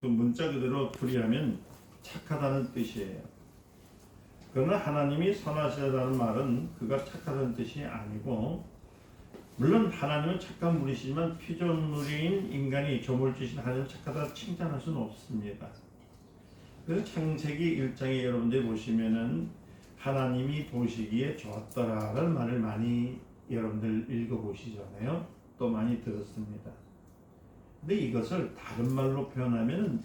그 문자 그대로 풀이하면 착하다는 뜻이에요. 그러나 하나님이 선하시다는 말은 그가 착하다는 뜻이 아니고, 물론 하나님은 착한 분이시지만 피조물인 인간이 조물주신 하나님을 착하다 칭찬할 수는 없습니다. 그래서 창세기 1장에 여러분들이 보시면은 하나님이 보시기에 좋았더라라는 말을 많이 여러분들 읽어보시잖아요. 또 많이 들었습니다. 근데 이것을 다른 말로 표현하면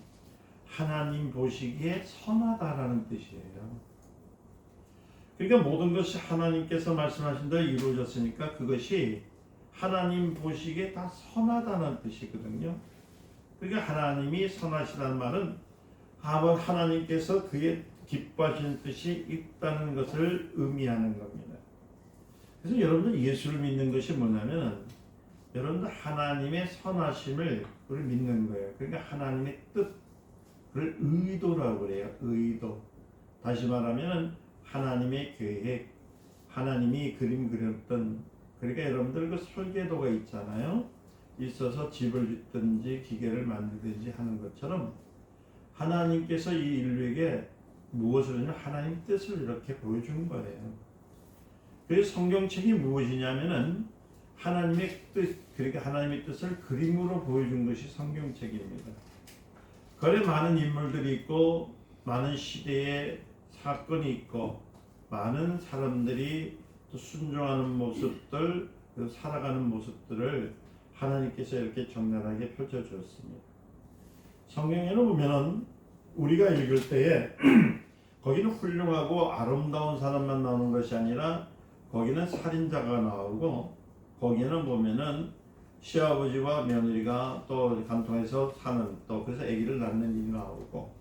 하나님 보시기에 선하다라는 뜻이에요. 그러니까 모든 것이 하나님께서 말씀하신 대로 이루어졌으니까 그것이 하나님 보시기에 다 선하다는 뜻이거든요. 그러니까 하나님이 선하시다는 말은 하나님께서 그의 기뻐하시는 뜻이 있다는 것을 의미하는 겁니다. 그래서 여러분들 예수를 믿는 것이 뭐냐면 여러분들 하나님의 선하심을 우리 믿는 거예요. 그러니까 하나님의 뜻, 그걸 의도라고 그래요. 의도. 다시 말하면 하나님의 계획, 하나님이 그림 그렸던, 그러니까 여러분들 그 설계도가 있잖아요. 있어서 집을 짓든지 기계를 만들든지 하는 것처럼 하나님께서 이 인류에게 무엇을 하냐면 하나님 뜻을 이렇게 보여준 거예요. 그래서 성경책이 무엇이냐면은 하나님의 뜻, 그러니까 하나님의 뜻을 그림으로 보여준 것이 성경책입니다. 그래 많은 인물들이 있고 많은 시대의 사건이 있고 많은 사람들이 또 순종하는 모습들, 살아가는 모습들을 하나님께서 이렇게 적나라하게 펼쳐주었습니다. 성경에는 보면은 우리가 읽을 때에 거기는 훌륭하고 아름다운 사람만 나오는 것이 아니라 거기는 살인자가 나오고 거기에는 보면은 시아버지와 며느리가 또 간통해서 사는, 또 그래서 아기를 낳는 일이 나오고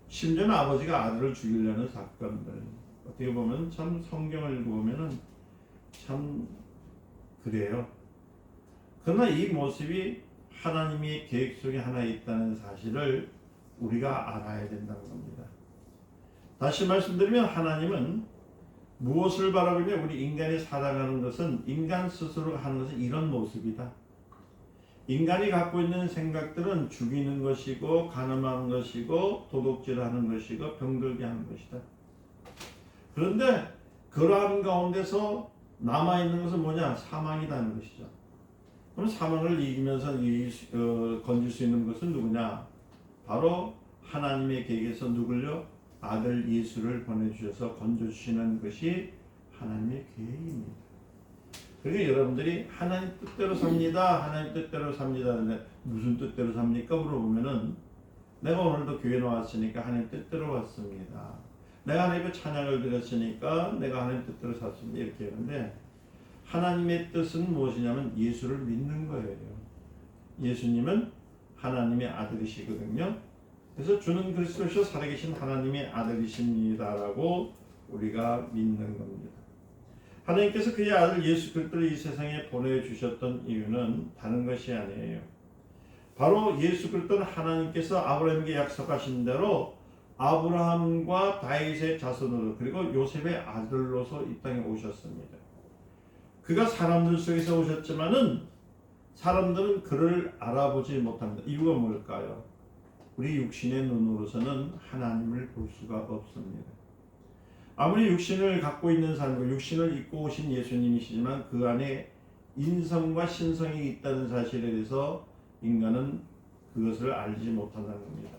심지어는 아버지가 아들을 죽이려는 사건들, 어떻게 보면 참 성경을 읽어보면은 참 그래요. 그러나 이 모습이 하나님의 계획 속에 하나 있다는 사실을 우리가 알아야 된다는 겁니다. 다시 말씀드리면 하나님은 무엇을 바라보며 우리 인간이 살아가는 것은 인간 스스로 하는 것은 이런 모습이다. 인간이 갖고 있는 생각들은 죽이는 것이고 간음하는 것이고 도둑질하는 것이고 병들게 하는 것이다. 그런데 그러한 가운데서 남아있는 것은 뭐냐? 사망이라는 것이죠. 그럼 사망을 이기면서 건질 수 있는 것은 누구냐? 바로 하나님의 계획에서 누굴요? 아들 예수를 보내주셔서 건져주시는 것이 하나님의 계획입니다. 그러니까 여러분들이 하나님 뜻대로 삽니다. 하나님 뜻대로 삽니다. 근데 무슨 뜻대로 삽니까? 물어보면은 내가 오늘도 교회 나왔으니까 하나님 뜻대로 왔습니다. 내가 하나님의 찬양을 드렸으니까 내가 하나님 뜻대로 샀습니다. 이렇게 하는데 하나님의 뜻은 무엇이냐면 예수를 믿는 거예요. 예수님은 하나님의 아들이시거든요. 그래서 주는 그리스도시요 살아계신 하나님의 아들이십니다라고 우리가 믿는 겁니다. 하나님께서 그의 아들 예수 그리스도를 이 세상에 보내주셨던 이유는 다른 것이 아니에요. 바로 예수 그리스도는 하나님께서 아브라함에게 약속하신 대로 아브라함과 다윗의 자손으로 그리고 요셉의 아들로서 이 땅에 오셨습니다. 그가 사람들 속에서 오셨지만은 사람들은 그를 알아보지 못합니다. 이유가 뭘까요? 우리 육신의 눈으로서는 하나님을 볼 수가 없습니다. 아무리 육신을 갖고 있는 사람과 육신을 입고 오신 예수님이시지만 그 안에 인성과 신성이 있다는 사실에 대해서 인간은 그것을 알지 못한다는 겁니다.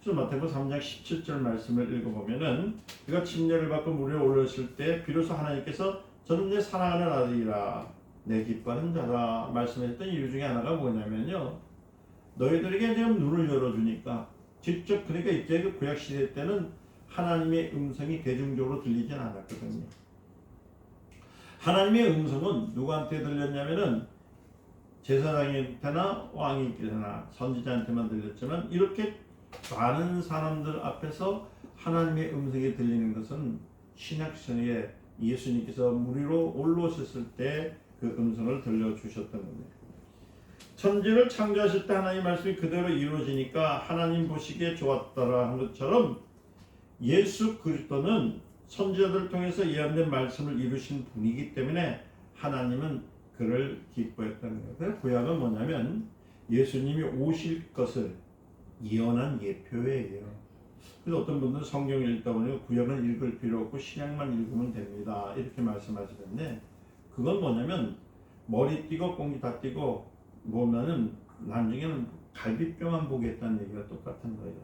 그래서 마태복음 3장 17절 말씀을 읽어보면은 그가 침례를 받고 물에 올랐을 때 비로소 하나님께서 저는 내 사랑하는 아들이라 내 기뻐하는 자라 말씀했던 이유 중에 하나가 뭐냐면요, 너희들에게 내가 눈을 열어주니까 직접, 그러니까 이때 그 구약 시대 때는 하나님의 음성이 대중적으로 들리진 않았거든요. 하나님의 음성은 누구한테 들렸냐면은 제사장한테나 왕인께나 선지자한테만 들렸지만 이렇게 많은 사람들 앞에서 하나님의 음성이 들리는 것은 신약성에 예수님께서 물 위로 올라오셨을 때 그 음성을 들려주셨던 겁니다. 천지를 창조하실 때 하나님 말씀이 그대로 이루어지니까 하나님 보시기에 좋았더라 한 것처럼 예수 그리스도는 선지자들을 통해서 예언된 말씀을 이루신 분이기 때문에 하나님은 그를 기뻐했다는 거예요. 그래서 구약은 뭐냐면 예수님이 오실 것을 예언한 예표예요. 그래서 어떤 분들은 성경을 읽다 보니 구약은 읽을 필요 없고 신약만 읽으면 됩니다. 이렇게 말씀하시는데 그건 뭐냐면 머리 띄고 공기 다 띄고 보면은 나중에는 갈비뼈만 보겠다는 얘기가 똑같은 거예요.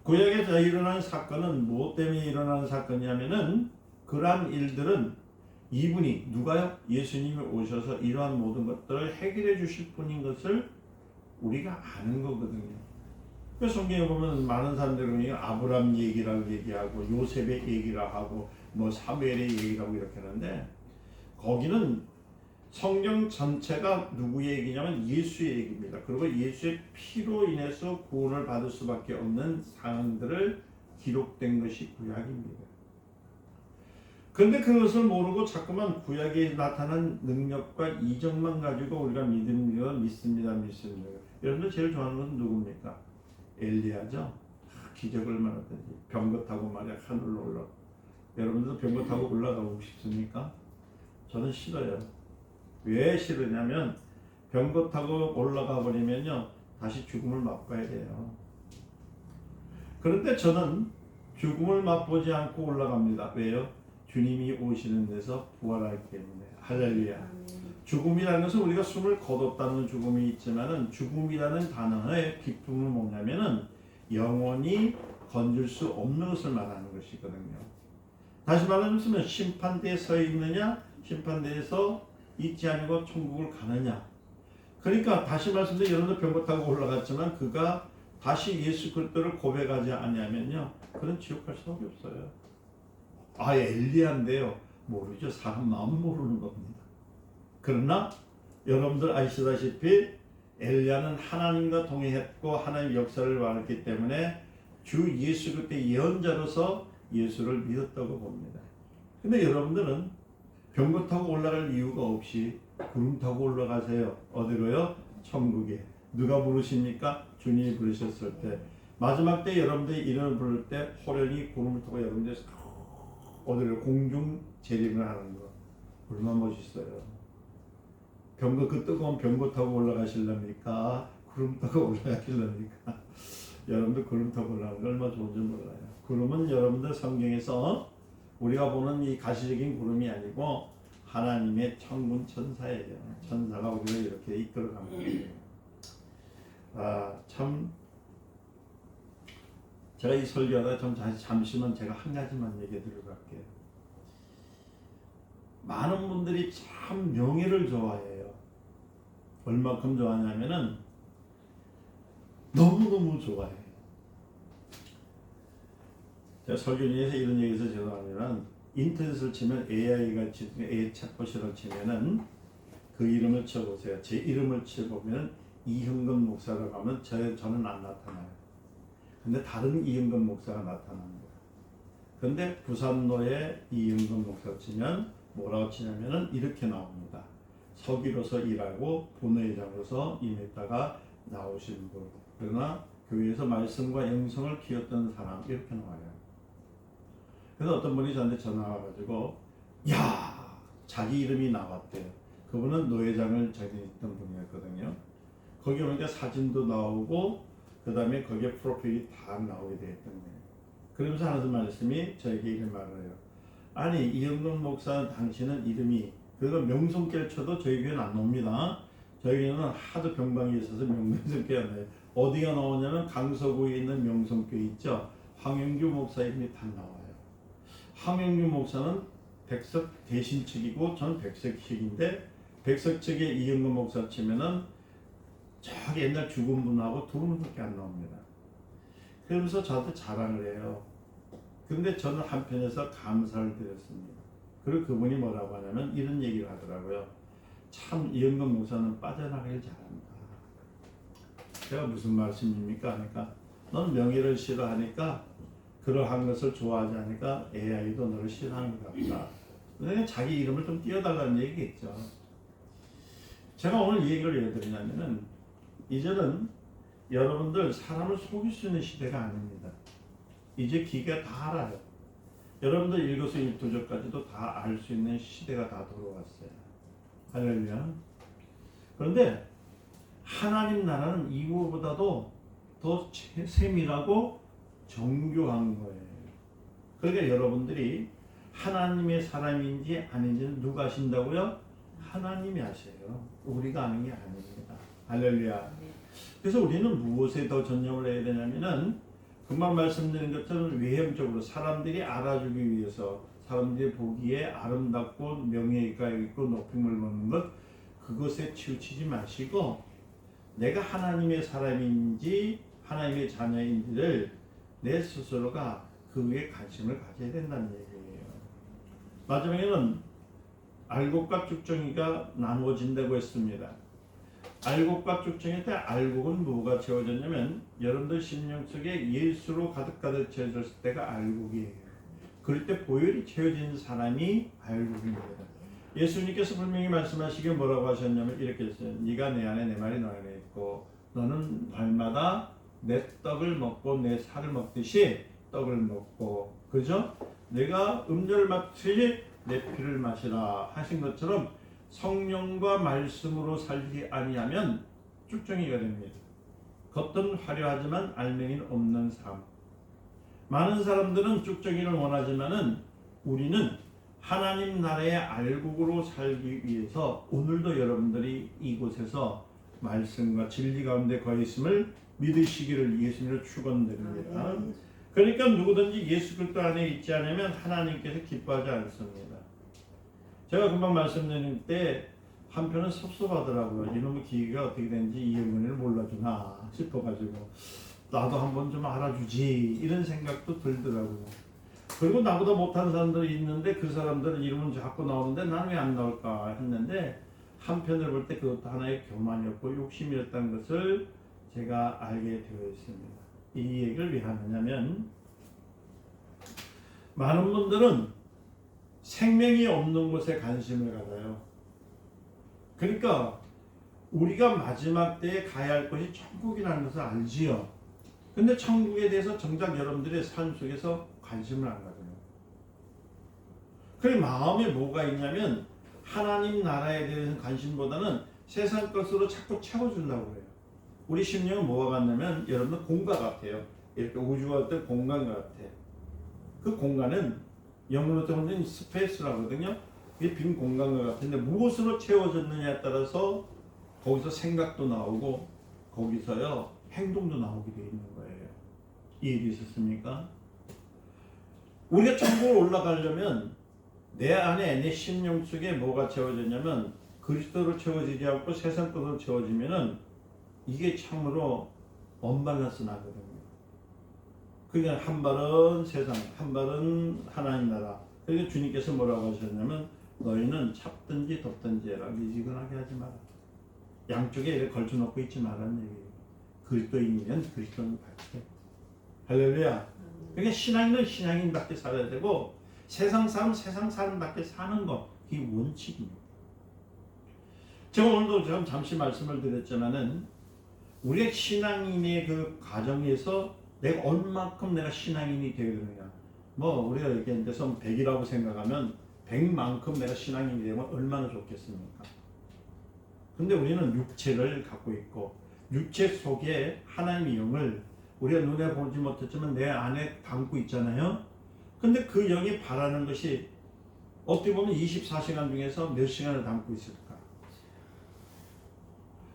구약에서 일어난 사건은 무엇 때문에 일어나는 사건이냐면은 그러한 일들은 이분이 누가요? 예수님이 오셔서 이러한 모든 것들을 해결해 주실 분인 것을 우리가 아는 거거든요. 그 성경에 보면 많은 사람들이 아브람 얘기라고 얘기하고 요셉의 얘기를 하고 뭐 사무엘의 얘기를 하고 이렇게 하는데 거기는 성경 전체가 누구의 얘기냐면 예수의 얘기입니다. 그리고 예수의 피로 인해서 구원을 받을 수밖에 없는 상황들을 기록된 것이 구약입니다. 그런데 그것을 모르고 자꾸만 구약에 나타난 능력과 이적만 가지고 우리가 믿습니다. 여러분들 제일 좋아하는 것은 누굽니까? 엘리야죠. 기적을 말하든지 병거 타고 말이야 하늘로 올라. 여러분들도 병거 타고 올라가고 싶습니까? 저는 싫어요. 왜 싫으냐면 병거 타고 올라가 버리면요 다시 죽음을 맛봐야 돼요. 그런데 저는 죽음을 맛보지 않고 올라갑니다. 왜요? 주님이 오시는 데서 부활하기 때문에. 할렐루야. 죽음이라는 것은 우리가 숨을 거뒀다는 죽음이 있지만은 죽음이라는 단어의 기쁨은 뭐냐면은 영원히 건질 수 없는 것을 말하는 것이거든요. 다시 말하면 심판대에 서 있느냐, 심판대에서 있지 아니고 천국을 가느냐. 그러니까 다시 말씀드리면 여러분들 병거 타고 올라갔지만 그가 다시 예수 그리스도를 고백하지 않냐면요, 그런 지옥 갈 수밖에 없어요. 아, 엘리야인데요. 모르죠. 사람 마음 모르는 겁니다. 그러나 여러분들 아시다시피 엘리야는 하나님과 동행했고 하나님의 역사를 말했기 때문에 주 예수 그리스도의 예언자로서 예수를 믿었다고 봅니다. 근데 여러분들은 병거 타고 올라갈 이유가 없이 구름 타고 올라가세요. 어디로요? 천국에. 누가 부르십니까? 주님이 부르셨을 때. 마지막 때 여러분들이 이름을 부를 때 호련히 구름을 타고 여러분들이 어디로 공중 재림을 하는 거. 얼마나 멋있어요. 병거 그 뜨거운 병거 타고 올라가실랍니까? 구름 타고 올라가실랍니까? 여러분들 구름 타고 올라가는 거 얼마나 좋은지 몰라요. 구름은 여러분들 성경에서 우리가 보는 이 가시적인 구름이 아니고 하나님의 천군 천사예요. 천사가 우리를 이렇게 이끌어가는 거예요. 참 제가 이 설교하다 좀 잠시만 제가 한 가지만 얘기 드려갈게요. 많은 분들이 참 명예를 좋아해요. 얼마큼 좋아하냐면은 너무너무 좋아해요. 제가 설교 중에서 이런 얘기해서 죄송하지만 인터넷을 치면 AI가 AI 챗봇이라고 치면은 그 이름을 쳐보세요. 제 이름을 쳐보면 이형근 목사라고 하면 저는 안 나타나요. 근데 다른 이형근 목사가 나타납니다. 근데 부산로에 이형근 목사 치면 뭐라고 치냐면은 이렇게 나옵니다. 서기로서 일하고 본회장으로서 임했다가 나오신 분. 그러나 교회에서 말씀과 영성을 키웠던 사람 이렇게 나와요. 그래서 어떤 분이 저한테 전화 와가지고 야 자기 이름이 나왔대요. 그분은 노회장을 자기했던 분이었거든요. 거기 오니까 사진도 나오고 그 다음에 거기에 프로필이 다 나오게 되었던 거예요. 그러면서 하는 말씀이 저에게 이런 말을 해요. 아니 이영근 목사 당신은 이름이 그거 명성교회 쳐도 저희 교회는 안 나옵니다. 저희 교회는 하도 병방이 있어서 명성교회 안 나와요. 어디가 나오냐면 강서구에 있는 명성교회 있죠. 황영규 목사 이름이 다 나와요. 황영규 목사는 백석 대신 측이고 전 백석 측인데 백석 측에 이영근 목사 치면은 저기 옛날 죽은 분하고 두 분밖에 안 나옵니다. 그러면서 저한테 자랑을 해요. 근데 저는 한편에서 감사를 드렸습니다. 그리고 그분이 뭐라고 하냐면 이런 얘기를 하더라고요. 참 이영근 목사는 빠져나가길 잘한다. 제가 무슨 말씀입니까? 하니까 넌 명예를 싫어하니까 그러한 것을 좋아하지 않으니까 AI도 너를 싫어하는 것 같다. 그러니까 자기 이름을 좀 띄워달라는 얘기겠죠. 제가 오늘 이 얘기를 왜 드리냐면은 이제는 여러분들 사람을 속일 수 있는 시대가 아닙니다. 이제 기계가 다 알아요. 여러분들 일거수일투족까지도 다 알 수 있는 시대가 다 들어왔어요. 할렐루야. 그런데 하나님 나라는 이거보다도 더 세밀하고 정교한 거예요. 그러니까 여러분들이 하나님의 사람인지 아닌지는 누가 아신다고요? 하나님이 아셔요. 우리가 아는 게 아닙니다. 할렐루야. 그래서 우리는 무엇에 더 전념을 해야 되냐면은 금방 말씀드린 것처럼 외형적으로 사람들이 알아주기 위해서 사람들이 보기에 아름답고 명예가 있고 높임을 받는 것, 그것에 치우치지 마시고 내가 하나님의 사람인지 하나님의 자녀인지를 내 스스로가 그 위에 관심을 가져야 된다는 얘기예요. 마지막에는 알곡과 쭉정이가 나누어진다고 했습니다. 알곡과 쭉정일 때 알곡은 뭐가 채워졌냐면 여러분들 심령 속에 예수로 가득 채워졌을 때가 알곡이에요. 그럴 때 보혈이 채워진 사람이 알곡입니다. 예수님께서 분명히 말씀하시기에 뭐라고 하셨냐면 이렇게 했어요. 네가 내 안에 내 말이 너 안에 있고 너는 날마다 내 떡을 먹고 내 살을 먹듯이 떡을 먹고, 그죠? 내가 음료를 마시듯이 내 피를 마시라 하신 것처럼 성령과 말씀으로 살지 아니하면 쭉정이가 됩니다. 겉은 화려하지만 알맹이는 없는 삶. 많은 사람들은 쭉정이를 원하지만은 우리는 하나님 나라의 알곡으로 살기 위해서 오늘도 여러분들이 이곳에서 말씀과 진리 가운데 거해 있음을 믿으시기를 예수님으로 축원드립니다. 그러니까 누구든지 예수 그리스도 안에 있지 않으면 하나님께서 기뻐하지 않습니다. 제가 금방 말씀드릴 때 한편은 섭섭하더라고요. 이놈의 기계가 어떻게 되는지 이 영혼을 몰라주나 싶어가지고 나도 한번 좀 알아주지 이런 생각도 들더라고요. 그리고 나보다 못한 사람들이 있는데 그 사람들은 이름은 자꾸 나오는데 나는 왜 안 나올까 했는데 한편으로 볼 때 그것도 하나의 교만이었고 욕심이었다는 것을 제가 알게 되어 있습니다. 이 얘기를 왜 하느냐면 많은 분들은 생명이 없는 곳에 관심을 가져요. 그러니까 우리가 마지막 때에 가야 할 곳이 천국이라는 것을 알지요. 근데 천국에 대해서 정작 여러분들의 삶 속에서 관심을 안 가져요. 그 마음에 뭐가 있냐면 하나님 나라에 대한 관심보다는 세상 것으로 자꾸 채워준다고 해요. 우리 심령은 뭐가 같냐면 여러분은 공간 같아요. 이렇게 우주가 때 공간 같아요. 그 공간은 영어로 때문에 스페이스라고 하거든요. 이게 빈 공간과 같은데 무엇으로 채워졌느냐에 따라서 거기서 생각도 나오고 거기서요 행동도 나오게 되어 있는 거예요. 이해가 있었습니까? 우리가 천국으로 올라가려면 내 안에 내 심령 속에 뭐가 채워졌냐면 그리스도로 채워지지 않고 세상 것으로 채워지면은 이게 참으로 언밸런스 나거든요. 그러니까 한 발은 세상, 한 발은 하나님 나라. 그러니까 주님께서 뭐라고 하셨냐면 너희는 잡든지 덮든지 해라. 미지근하게 하지 마라. 양쪽에 이렇게 걸쳐놓고 있지 말라는 얘기예요. 그리스도인이면 그리스도인 같게. 할렐루야. 그러니까 신앙인은 신앙인답게 살아야 되고 세상 사람답게 사는 것, 그게 원칙입니다. 제가 오늘도 잠시 말씀을 드렸지만은 우리가 신앙인의 그 과정에서 내가 얼마큼 내가 신앙인이 되어야 되느냐. 뭐 우리가 이렇게 해서 100이라고 생각하면 100만큼 내가 신앙인이 되면 얼마나 좋겠습니까? 근데 우리는 육체를 갖고 있고 육체 속에 하나님의 영을 우리가 눈에 보지 못했지만 내 안에 담고 있잖아요. 근데 그 영이 바라는 것이 어떻게 보면 24시간 중에서 몇 시간을 담고 있을까?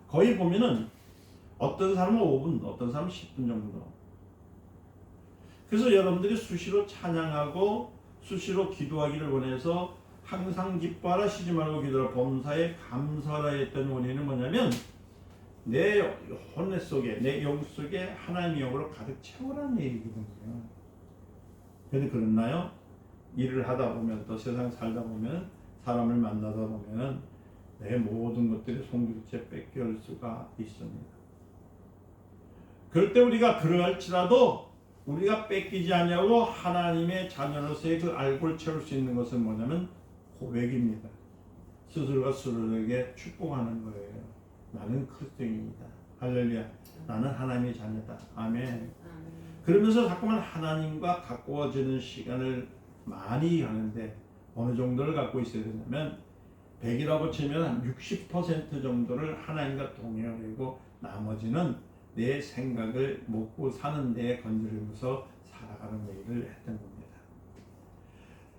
거의 보면은 어떤 사람은 5분, 어떤 사람은 10분 정도. 그래서 여러분들이 수시로 찬양하고 수시로 기도하기를 원해서 항상 기뻐하라 쉬지 말고 기도하라 범사에 감사하라 했던 원인은 뭐냐면 내 혼내 속에 내 영 속에 하나님의 영으로 가득 채우라는 얘기거든요. 그런데 그렇나요? 일을 하다 보면 또 세상 살다 보면 사람을 만나다 보면 내 모든 것들이 송두리째 뺏겨올 수가 있습니다. 그럴 때 우리가 그러할지라도 우리가 뺏기지 않냐고 하나님의 자녀로서의 그 알고를 채울 수 있는 것은 뭐냐면 고백입니다. 스스로가 스스로에게 축복하는 거예요. 나는 그리스도인이다. 할렐루야. 나는 하나님의 자녀다. 아멘. 그러면서 자꾸만 하나님과 가까워지는 시간을 많이 하는데 어느 정도를 갖고 있어야 되냐면 100이라고 치면 한 60% 정도를 하나님과 동행하고 나머지는 내 생각을 먹고 사는 데 건드리면서 살아가는 얘기를 했던 겁니다.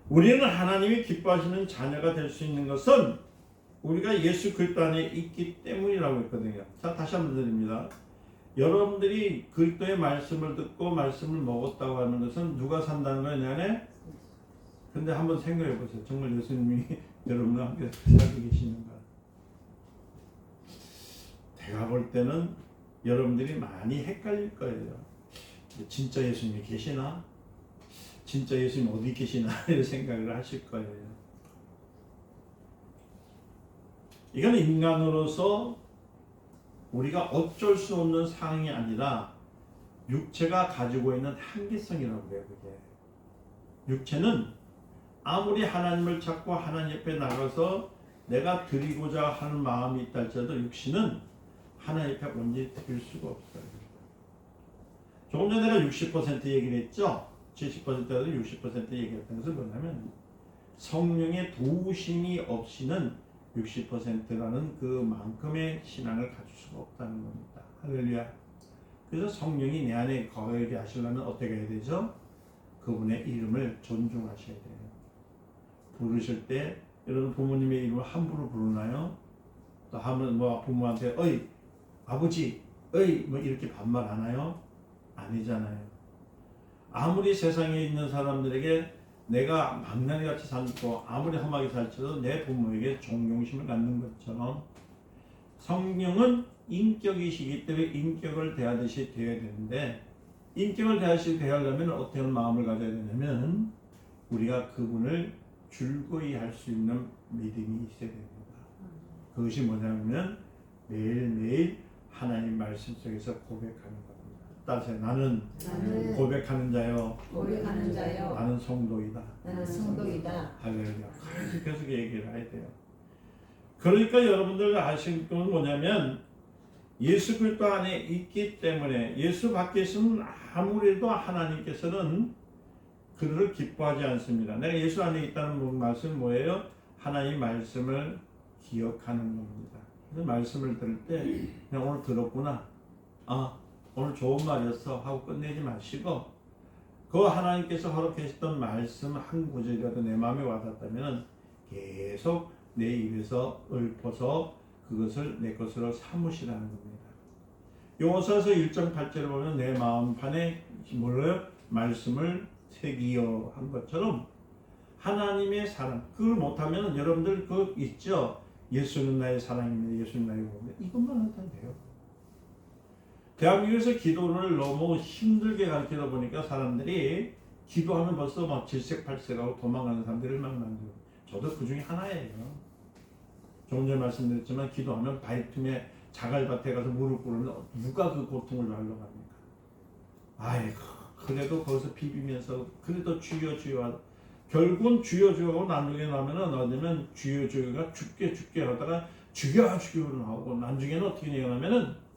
우리는 하나님이 기뻐하시는 자녀가 될 수 있는 것은 우리가 예수 그리스도 안에 있기 때문이라고 했거든요. 자, 다시 한번 드립니다. 여러분들이 그리스도의 말씀을 듣고 말씀을 먹었다고 하는 것은 누가 산다는 거예요, 내 안에? 근데 한번 생각해 보세요. 정말 예수님이 여러분과 함께 살고 계시는가? 제가 볼 때는 여러분들이 많이 헷갈릴 거예요. 진짜 예수님이 계시나? 진짜 예수님 어디 계시나? 이런 생각을 하실 거예요. 이건 인간으로서 우리가 어쩔 수 없는 상황이 아니라 육체가 가지고 있는 한계성이라고 해요. 그게. 육체는 아무리 하나님을 찾고 하나님 옆에 나가서 내가 드리고자 하는 마음이 있다 할지라도 육신은 하나님 옆에 온전히 드릴 수가 없어요. 조금 전에 내가 60% 얘기를 했죠. 70%에서 60% 얘기했던 것은 뭐냐면 성령의 도우심이 없이는 60%라는 그만큼의 신앙을 가질 수가 없다는 겁니다. 할렐루야. 그래서 성령이 내 안에 거하게 하시려면 어떻게 해야 되죠? 그분의 이름을 존중하셔야 돼요. 부르실 때 여러분 부모님의 이름을 함부로 부르나요? 또 하면 뭐 부모한테 어이 아버지 어이 뭐 이렇게 반말하나요? 아니잖아요. 아무리 세상에 있는 사람들에게 내가 망나니같이 살고 아무리 험하게 살지도 내 부모에게 존경심을 갖는 것처럼 성령은 인격이시기 때문에 인격을 대하듯이 되어야 되는데 인격을 대하듯이 대하려면 어떻게 하는 마음을 가져야 되냐면 우리가 그분을 줄거이 할 수 있는 믿음이 있어야 됩니다. 그것이 뭐냐면 매일매일 하나님 말씀 속에서 고백하는 겁니다. 따라서 나는 고백하는 자요. 나는 성도이다. 할렐루야. 계속 얘기를 해야 돼요. 그러니까 여러분들 아실 건 뭐냐면 예수 그리스도 안에 있기 때문에 예수 밖에 있으면 아무래도 하나님께서는 그를 기뻐하지 않습니다. 내가 예수 안에 있다는 말씀은 뭐예요? 하나님 말씀을 기억하는 겁니다. 그래서 말씀을 들을 때 그냥 오늘 들었구나. 오늘 좋은 말이었어 하고 끝내지 마시고 그 하나님께서 허락하셨던 말씀 한 구절이라도 내 마음에 와닿았다면 계속 내 입에서 읊어서 그것을 내 것으로 삼으시라는 겁니다. 요호수아서 1.8절을 보면 내 마음판에 뭐래요? 말씀을 새기어 한 것처럼 하나님의 사랑 그걸 못하면 여러분들 그거 있죠? 예수는 나의 사랑입니다. 예수는 나의 구원입니다. 이것만 하면 돼요. 대한민국에서 기도를 너무 힘들게 가르치다 보니까 사람들이 기도하면 벌써 막 질색팔색하고 도망가는 사람들을 얼마나 많아요. 저도 그 중에 하나예요. 조금 전에 말씀드렸지만 기도하면 바위틈에 자갈밭에 가서 무릎 꿇으면 누가 그 고통을 말로 합니까? 아이고 그래도 거기서 비비면서 그래도 주여 주여 결국은 주여 주여하고 나중에 나면은 어디면 주여 주여가 죽게 하다가 주여 주여로 나오고 나중에는 어떻게 얘기하냐면은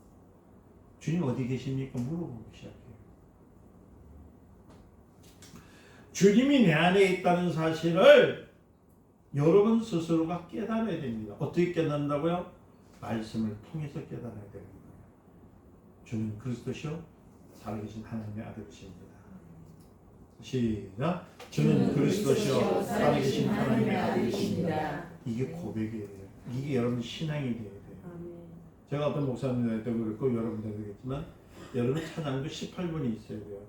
주님 어디 계십니까? 물어보기 시작해요. 주님이 내 안에 있다는 사실을 여러분 스스로가 깨달아야 됩니다. 어떻게 깨닫는다고요? 말씀을 통해서 깨달아야 되는 거예요. 주는 그리스도시요 살아계신 하나님의 아들이십니다. 시작. 주는 그리스도시요 살아계신 하나님의 아들이십니다. 이게 고백이에요. 이게 여러분 신앙이 돼야 돼요. 제가 어떤 목사님들한테도 그렇고 여러분들도 그렇겠지만 여러분 찬양도 18분이 있어야 돼요.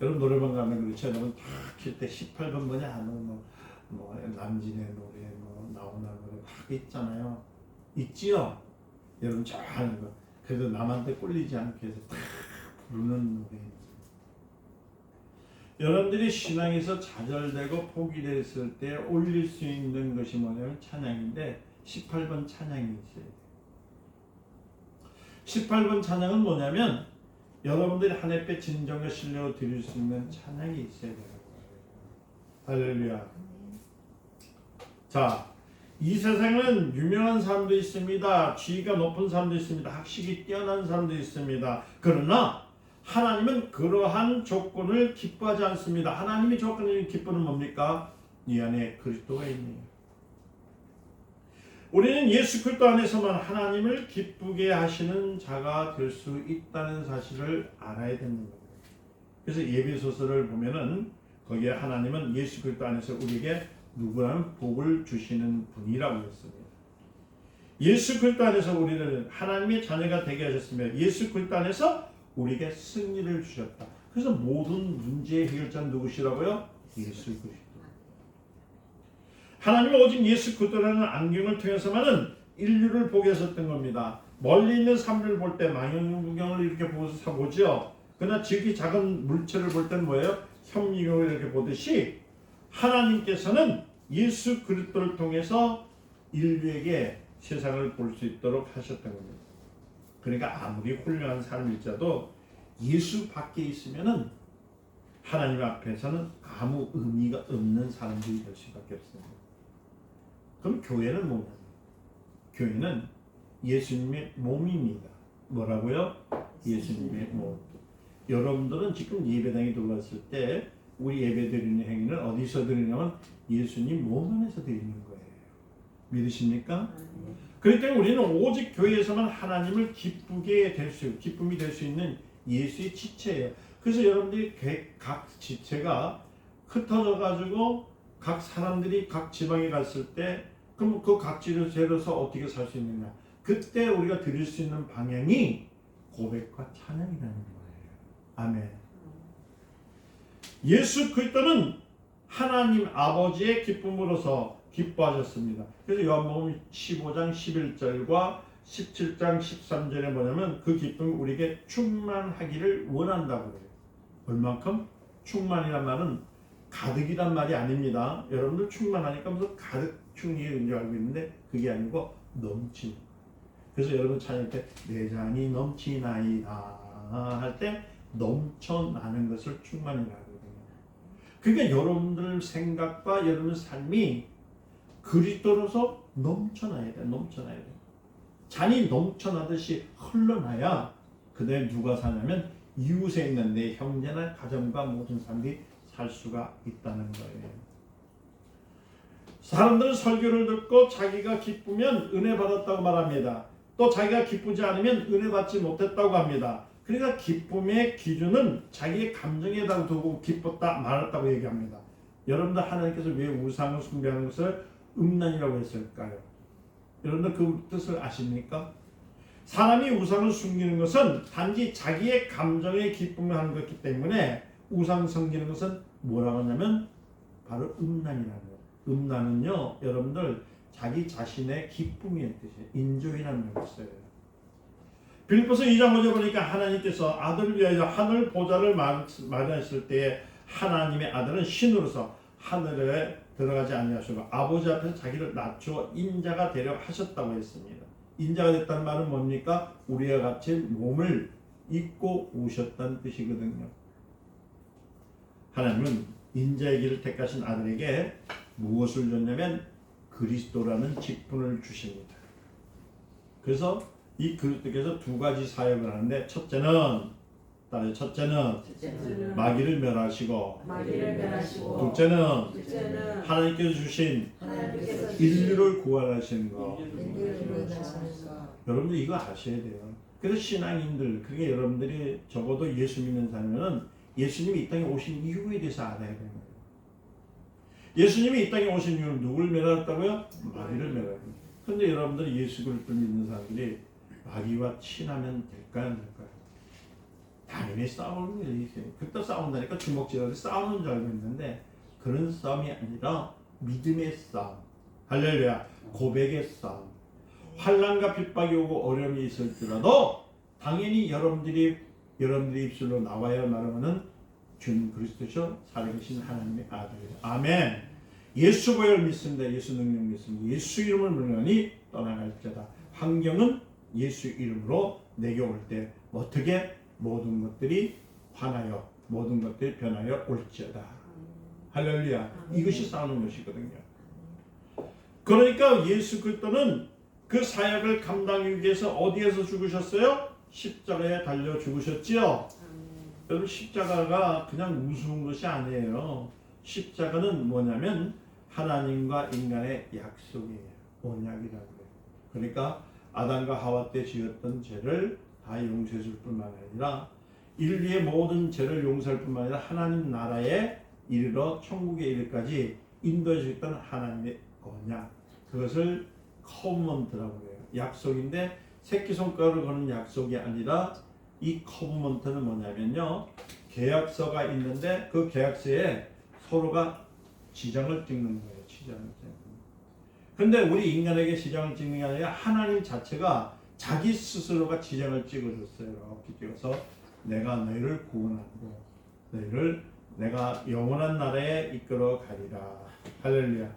여러분 노래방 가면 그렇죠. 여러분 다킬때 18분 뭐냐 뭐 남진의 노래 뭐 나오나 노래 막 있잖아요. 있지요? 여러분 좋아하는 거. 그래도 남한테 꿀리지 않게 해서 다 부르는 노래입니다. 여러분들이 신앙에서 좌절되고 포기됐을 때 올릴 수 있는 것이 뭐냐면 찬양인데 18번 찬양이 있어요. 18번 찬양은 뭐냐면 여러분들이 하나님께 진정과 신뢰로 드릴 수 있는 찬양이 있어야 되는 거예요. 할렐루야. 자, 이 세상은 유명한 사람도 있습니다. 지위가 높은 사람도 있습니다. 학식이 뛰어난 사람도 있습니다. 그러나 하나님은 그러한 조건을 기뻐하지 않습니다. 하나님의 조건을 기뻐는 뭡니까? 네 안에 그리스도가 있네요. 우리는 예수 그리스도 안에서만 하나님을 기쁘게 하시는 자가 될 수 있다는 사실을 알아야 되는 겁니다. 그래서 예배소서를 보면은 거기에 하나님은 예수 그리스도 안에서 우리에게 누구라는 복을 주시는 분이라고 했습니다. 예수 그리스도 안에서 우리를 하나님의 자녀가 되게 하셨으며 예수 그리스도 안에서 우리에게 승리를 주셨다. 그래서 모든 문제의 해결자는 누구시라고요? 예수 그리스도. 하나님은 오직 예수 그리스도라는 안경을 통해서만은 인류를 보게 하셨던 겁니다. 멀리 있는 산을 볼 때 망원경을 이렇게 보고서 보죠. 그러나 지극히 작은 물체를 볼 때는 뭐예요? 현미경을 이렇게 보듯이 하나님께서는 예수 그리스도를 통해서 인류에게 세상을 볼 수 있도록 하셨던 겁니다. 그러니까 아무리 훌륭한 사람일지라도 예수 밖에 있으면은 하나님 앞에서는 아무 의미가 없는 사람들이 될 수밖에 없습니다. 그럼 교회는 뭐냐? 교회는 예수님의 몸입니다. 뭐라고요? 예수님의 몸. 여러분들은 지금 예배당에 들어갔을 때 우리 예배 드리는 행위는 어디서 드리냐면 예수님 몸 안에서 드리는 거예요. 믿으십니까? 그러니까 우리는 오직 교회에서만 하나님을 기쁨이 될 수 있는 예수의 지체예요. 그래서 여러분들이 각 지체가 흩어져 가지고 각 사람들이 각 지방에 갔을 때 그럼 그 각 지체로서 어떻게 살 수 있느냐? 그때 우리가 드릴 수 있는 방향이 고백과 찬양이라는 거예요. 아멘. 예수 그리스도는 하나님 아버지의 기쁨으로서 기뻐하셨습니다. 그래서 요한복음 15장 11절과 17장 13절에 뭐냐면 그 기쁨이 우리에게 충만하기를 원한다고 해요. 얼만큼? 충만이란 말은 가득이란 말이 아닙니다. 여러분들 충만하니까 무슨 가득 충이인 줄 알고 있는데 그게 아니고 넘치는. 그래서 여러분 찬양할 때 내 잔이 넘치나이다 할 때 넘쳐나는 것을 충만이라고 하거든요. 그러니까 여러분들 생각과 여러분 삶이 그리스도로서 넘쳐나야 돼. 넘쳐나야 돼. 잔이 넘쳐나듯이 흘러나야 그 다음에 누가 사냐면 이웃에 있는 내 형제나 가정과 모든 사람들이 살 수가 있다는 거예요. 사람들은 설교를 듣고 자기가 기쁘면 은혜 받았다고 말합니다. 또 자기가 기쁘지 않으면 은혜 받지 못했다고 합니다. 그러니까 기쁨의 기준은 자기의 감정에다 두고 기뻤다 말았다고 얘기합니다. 여러분들 하나님께서 왜 우상을 숭배하는 것을 음란이라고 했을까요? 여러분들 그 뜻을 아십니까? 사람이 우상을 숨기는 것은 단지 자기의 감정에 기쁨을 하는 것이기 때문에 우상 섬기는 것은 뭐라고 하냐면 바로 음란이라는 거예요. 음란은요 여러분들 자기 자신의 기쁨의 뜻이에요. 인조이라는 걸 써요. 빌립보서 2장 5절 보니까 하나님께서 아들을 위하여 하늘 보좌를 마련했을 때에 하나님의 아들은 신으로서 하늘에 들어가지 아니하시고 아버지 앞에서 자기를 낮추어 인자가 되려 하셨다고 했습니다. 인자가 됐다는 말은 뭡니까? 우리와 같이 몸을 입고 오셨다는 뜻이거든요. 하나님은 인자의 길을 택하신 아들에게 무엇을 줬냐면 그리스도라는 직분을 주십니다. 그래서 이 그리스도께서 두 가지 사역을 하는데 첫째는 마귀를 멸하시고 둘째는 하나님께서 주신 인류를 구원하시는 거. 여러분들 이거 아셔야 돼요. 그래서 신앙인들, 그게 여러분들이 적어도 예수 믿는 사람은 예수님이 이 땅에 오신 이유에 대해서 알아야 되는 거예요. 예수님이 이 땅에 오신 이유는 누굴 멸하셨다고요? 마귀를 멸하셨어요. 그런데 여러분들이 예수 그리스도를 믿는 사람들이 마귀와 친하면 될까요? 안 될까요? 당연히 싸우는 게 있어요. 그때 싸운다니까 주먹질하듯이 싸우는 줄 알고 있는데 그런 싸움이 아니라 믿음의 싸움, 할렐루야, 고백의 싸움. 환난과 핍박이 오고 어려움이 있을지라도 당연히 여러분들이 입술로 나와야 말하면은 준 그리스도죠, 살아계신 하나님의 아들이에요. 아멘. 예수 보혈 믿습니다. 예수 능력 믿습니다. 예수 이름을 물으니 떠나갈지어다. 환경은 예수 이름으로 내게 올 때 어떻게 모든 것들이 환하여 모든 것들이 변하여 올지어다. 할렐루야. 이것이 싸우는 것이거든요. 그러니까 예수 그리스도는 그 사역을 감당하기 위해서 어디에서 죽으셨어요? 십자가에 달려 죽으셨지요. 여러분 십자가가 그냥 우스운 것이 아니에요. 십자가는 뭐냐면 하나님과 인간의 약속이에요. 언약이라고 해요. 그러니까 아담과 하와 때 지었던 죄를 다 용서해 줄 뿐만 아니라 인류의 모든 죄를 용서할 뿐만 아니라 하나님 나라에 이르러 천국에 이르기까지 인도해 주겠다는 하나님의 언약, 그것을 커브먼트라고 해요. 약속인데 새끼손가락을 거는 약속이 아니라 이 커브먼트는 뭐냐면요, 계약서가 있는데 그 계약서에 서로가 지장을 찍는 거예요. 지장을 찍는. 근데 우리 인간에게 지장을 찍는 게 아니라 하나님 자체가 자기 스스로가 지장을 찍어줬어요. 이렇게 찍어서 내가 너희를 구원하고 너희를 내가 영원한 나라에 이끌어 가리라. 할렐루야.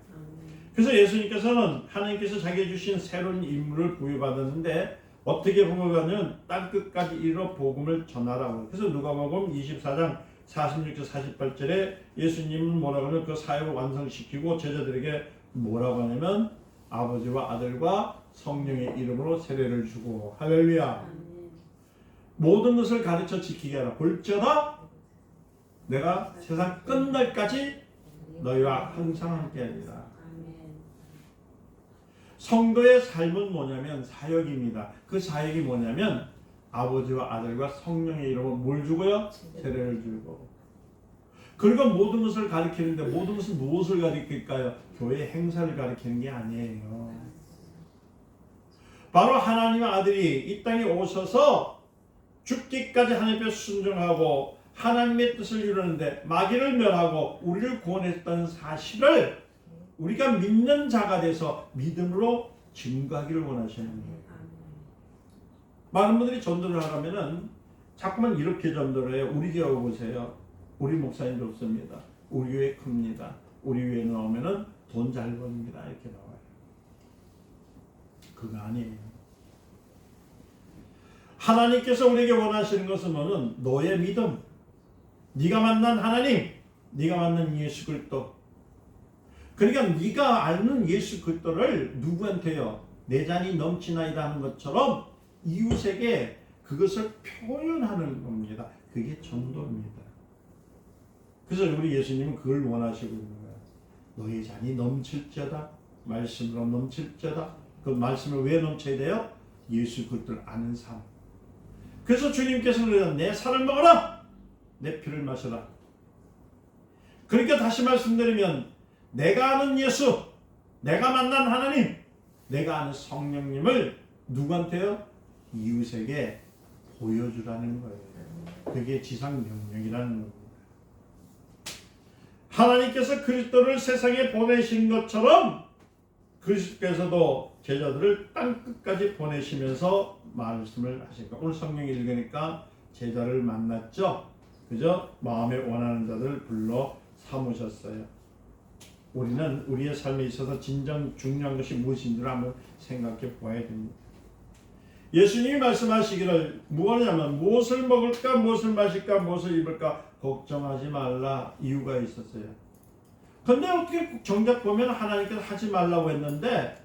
그래서 예수님께서는 하나님께서 자기에게 주신 새로운 임무를 부여받았는데 어떻게 부여받냐면 땅끝까지 이르러 복음을 전하라고. 그래서 누가복음 24장 46절 48절에 예수님은 뭐라고 하면 그 사역을 완성시키고 제자들에게 뭐라고 하냐면 아버지와 아들과 성령의 이름으로 세례를 주고, 할렐루야. 모든 것을 가르쳐 지키게 하라. 볼지어다 내가 세상 끝날까지 너희와 항상 함께하리라. 성도의 삶은 뭐냐면 사역입니다. 그 사역이 뭐냐면 아버지와 아들과 성령의 이름으로 뭘 주고요? 세례를 주고. 그리고 모든 것을 가리키는데 모든 것은 무엇을 가리킬까요? 교회 행사를 가리키는 게 아니에요. 바로 하나님의 아들이 이 땅에 오셔서 죽기까지 하나님 앞에 순종하고 하나님의 뜻을 이루는데 마귀를 멸하고 우리를 구원했다는 사실을 우리가 믿는 자가 돼서 믿음으로 증거하기를 원하시는 거예요. 많은 분들이 전도를 하려면은 자꾸만 이렇게 전도를 해요. 우리 교회 오세요. 우리 목사님 좋습니다. 우리 교회 큽니다. 우리 교회 나오면은 돈 잘 벌립니다. 이렇게 나와요. 그거 아니에요. 하나님께서 우리에게 원하시는 것은 뭐는 너의 믿음, 네가 만난 하나님, 네가 만난 예수 그리스도. 그러니까 네가 아는 예수 그리스도를 누구한테요? 내 잔이 넘치나이다 하는 것처럼 이웃에게 그것을 표현하는 겁니다. 그게 전도입니다. 그래서 우리 예수님은 그걸 원하시고 있는 거예요. 너희 잔이 넘칠지어다. 말씀으로 넘칠지어다. 그 말씀을 왜 넘쳐야 돼요? 예수 그리스도를 아는 삶. 그래서 주님께서는 그래요. 내 살을 먹어라. 내 피를 마셔라. 그러니까 다시 말씀드리면 내가 아는 예수, 내가 만난 하나님, 내가 아는 성령님을 누구한테요? 이웃에게 보여주라는 거예요. 그게 지상명령이라는 겁니다. 하나님께서 그리스도를 세상에 보내신 것처럼 그리스도께서도 제자들을 땅끝까지 보내시면서 말씀을 하시니까 오늘 성경 읽으니까 제자를 만났죠. 그죠? 마음에 원하는 자들을 불러 삼으셨어요. 우리는 우리의 삶에 있어서 진정 중요한 것이 무엇인지를 한번 생각해 보아야 됩니다. 예수님이 말씀하시기를 무엇이냐면 무엇을 먹을까, 무엇을 마실까, 무엇을 입을까 걱정하지 말라 이유가 있었어요. 근데 어떻게 정작 보면 하나님께서 하지 말라고 했는데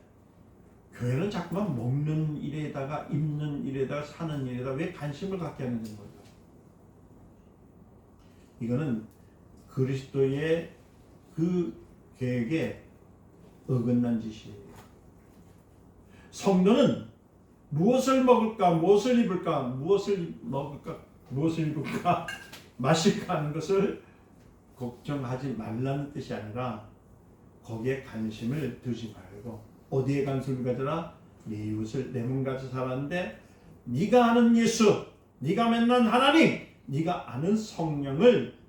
교회는 자꾸만 먹는 일에다가 입는 일에다가 사는 일에다가 왜 관심을 갖게 하는 겁니까? 이거는 그리스도의 그 계획에 어긋난 짓이에요. 성도는 무엇을 먹을까, 무엇을 입을까, 무엇을 먹을까, 무엇을 입을까, 마실까 하는 것을 걱정하지 말라는 뜻이 아니라 거기에 관심을 두지 말고 어디에 관심을 가져라? 네 이웃을 내 몸 같이 살았는데 네가 아는 예수, 네가 만난 하나님, 네가 아는 성령을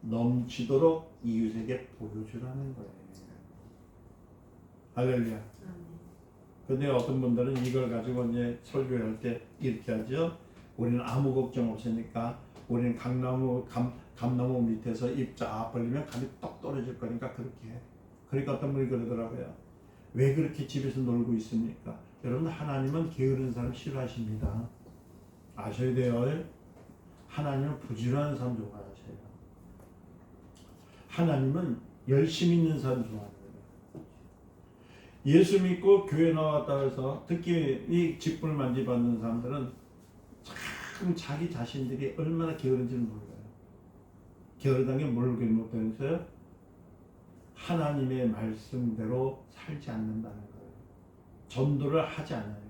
넘치도록 이웃에게 보여주라는 거예요. 할렐루야. 근데 어떤 분들은 이걸 가지고 이제 설교할 때 이렇게 하죠. 우리는 아무 걱정 없으니까 우리는 감나무 밑에서 입 쫙 벌리면 감이 떡 떨어질 거니까 그렇게 해. 그러니까 어떤 분이 그러더라고요. 왜 그렇게 집에서 놀고 있습니까? 여러분 하나님은 게으른 사람 싫어하십니다. 아셔야 돼요. 하나님은 부지런한 사람 좋아하셔요. 하나님은 열심히 있는 사람 좋아합니다. 예수 믿고 교회 나왔다 해서 특히 이 직분을 만지받는 사람들은 참 자기 자신들이 얼마나 게으른지를 몰라요. 게으르다는 게 뭘 못하면서요? 하나님의 말씀대로 살지 않는다는 거예요. 전도를 하지 않아요.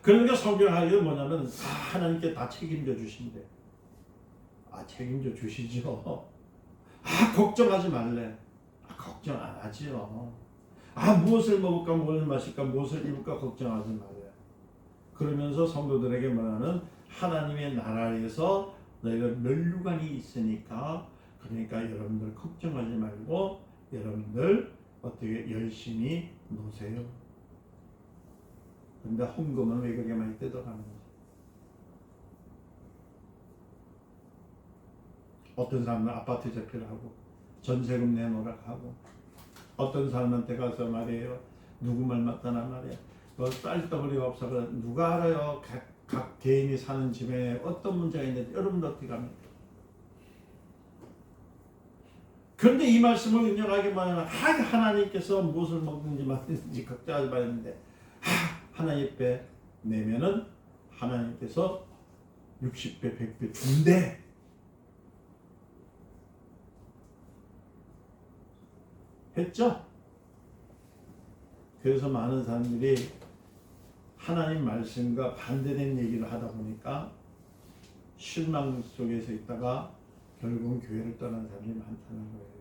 그러니까 성경하기는 뭐냐면 하나님께 다 책임져 주신대. 책임져 주시죠. 걱정하지 말래. 걱정 안 하지요. 무엇을 먹을까, 무엇을 마실까, 무엇을 입을까 걱정하지 말래. 그러면서 성도들에게 말하는 하나님의 나라에서 너희가 면류관이 있으니까, 그러니까 여러분들 걱정하지 말고 여러분들 어떻게 열심히 노세요. 근데 헌금은 왜 그렇게 많이 뜯어가는지. 어떤 사람은 아파트 대표를 하고 전세금 내놓으라고 하고, 어떤 사람한테 가서 말이에요, 누구 말 맞다나 말이야, 쌀떡거리가 없어서 누가 알아요. 각 개인이 사는 집에 어떤 문제가 있는지 여러분도 어떻게 합니까? 그런데 이 말씀을 인정하기만 하면 하나님께서 무엇을 먹든지 마시든지 걱정하지 말았는데 하나님 앞에 내면은 하나님께서 60배 100배 준대. 했죠? 그래서 많은 사람들이 하나님 말씀과 반대된 얘기를 하다 보니까 실망 속에서 있다가 결국은 교회를 떠난 사람이 많다는 거예요.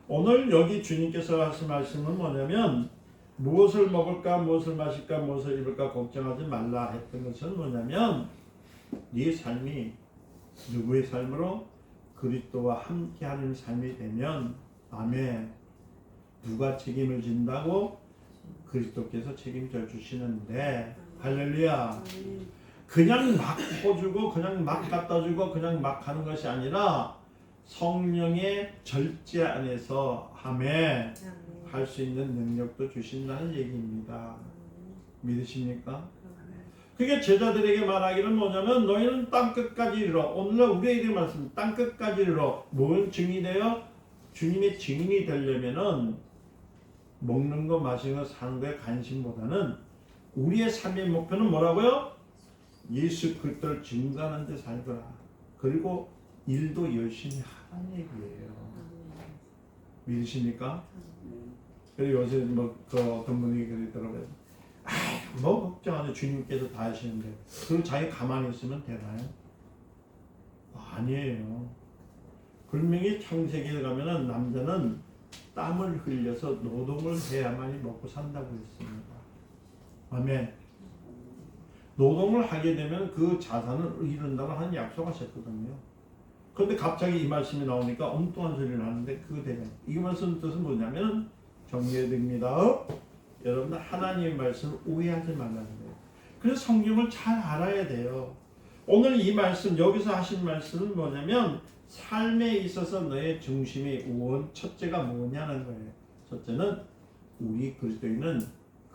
오늘 여기 주님께서 하신 말씀은 뭐냐면, 무엇을 먹을까, 무엇을 마실까, 무엇을 입을까 걱정하지 말라 했던 것은 뭐냐면, 네 삶이 누구의 삶으로? 그리스도와 함께하는 삶이 되면, 아멘, 누가 책임을 진다고? 그리스도께서 책임져 주시는데, 할렐루야. 그냥 막 퍼주고 그냥 막 갖다 주고 그냥 막 하는 것이 아니라 성령의 절제 안에서 하며 할 수 있는 능력도 주신다는 얘기입니다. 믿으십니까? 그게 제자들에게 말하기는 뭐냐면, 너희는 땅끝까지 이르러, 오늘날 우리에게 말씀, 땅끝까지 이르러 뭔 증인이 되어? 주님의 증인이 되려면은 먹는 거 마시는 거 사는 거에 관심보다는 우리의 삶의 목표는 뭐라고요? 예수 그리스도를 증거하는 데 살거라. 그리고 일도 열심히 하라는 얘기예요. 믿으십니까? 그리고 요새 어떤 분이 그러더라고요. 뭐 걱정하지, 주님께서 다 하시는데. 그리고 자기 가만히 있으면 되나요? 아니에요. 분명히 창세기에 가면은 남자는 땀을 흘려서 노동을 해야만이 먹고 산다고 했습니다. 아멘. 노동을 하게 되면 그 자산을 이룬다고 하는 약속하셨거든요. 그런데 갑자기 이 말씀이 나오니까 엉뚱한 소리를 하는데 그거 되냐? 이 말씀 뜻은 뭐냐면 정리해드립니다. 여러분, 하나님의 말씀을 오해하지 말라는 거예요. 그래서 성경을 잘 알아야 돼요. 오늘 이 말씀, 여기서 하신 말씀은 뭐냐면, 삶에 있어서 너의 중심이 첫째가 뭐냐는 거예요. 첫째는 우리 그리스도인은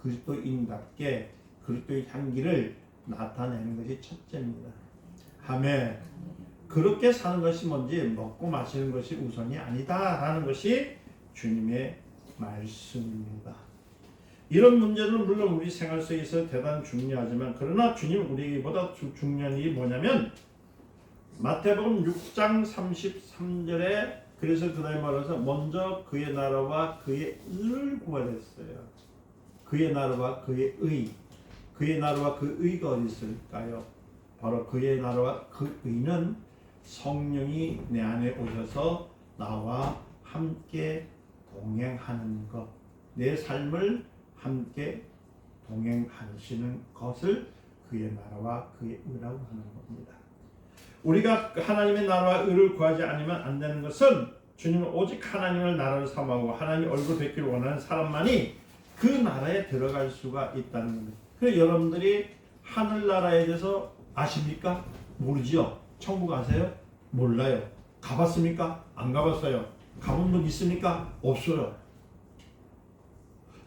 그리스도인답게 그리스도의 향기를 나타내는 것이 첫째입니다. 아멘. 그렇게 사는 것이 뭔지, 먹고 마시는 것이 우선이 아니다라는 것이 주님의 말씀입니다. 이런 문제는 물론 우리 생활 속에서 대단히 중요하지만, 그러나 주님 우리보다 중요한 일이 뭐냐면, 마태복음 6장 33절에 그래서 그 다음에 말해서 먼저 그의 나라와 그의 의를 구하라 했어요. 그의 나라와 그의 의. 그의 나라와 그 의가 어디 있을까요? 바로 그의 나라와 그 의는 성령이 내 안에 오셔서 나와 함께 동행하는 것, 내 삶을 함께 동행하시는 것을 그의 나라와 그의 의라고 하는 겁니다. 우리가 하나님의 나라와 의를 구하지 않으면 안 되는 것은, 주님은 오직 하나님을 나라를 삼하고 하나님 얼굴 뵙기를 원하는 사람만이 그 나라에 들어갈 수가 있다는 겁니다. 그래서 여러분들이 하늘나라에 대해서 아십니까? 모르지요? 천국 아세요? 몰라요. 가봤습니까? 안 가봤어요. 가본 적 있습니까? 없어요.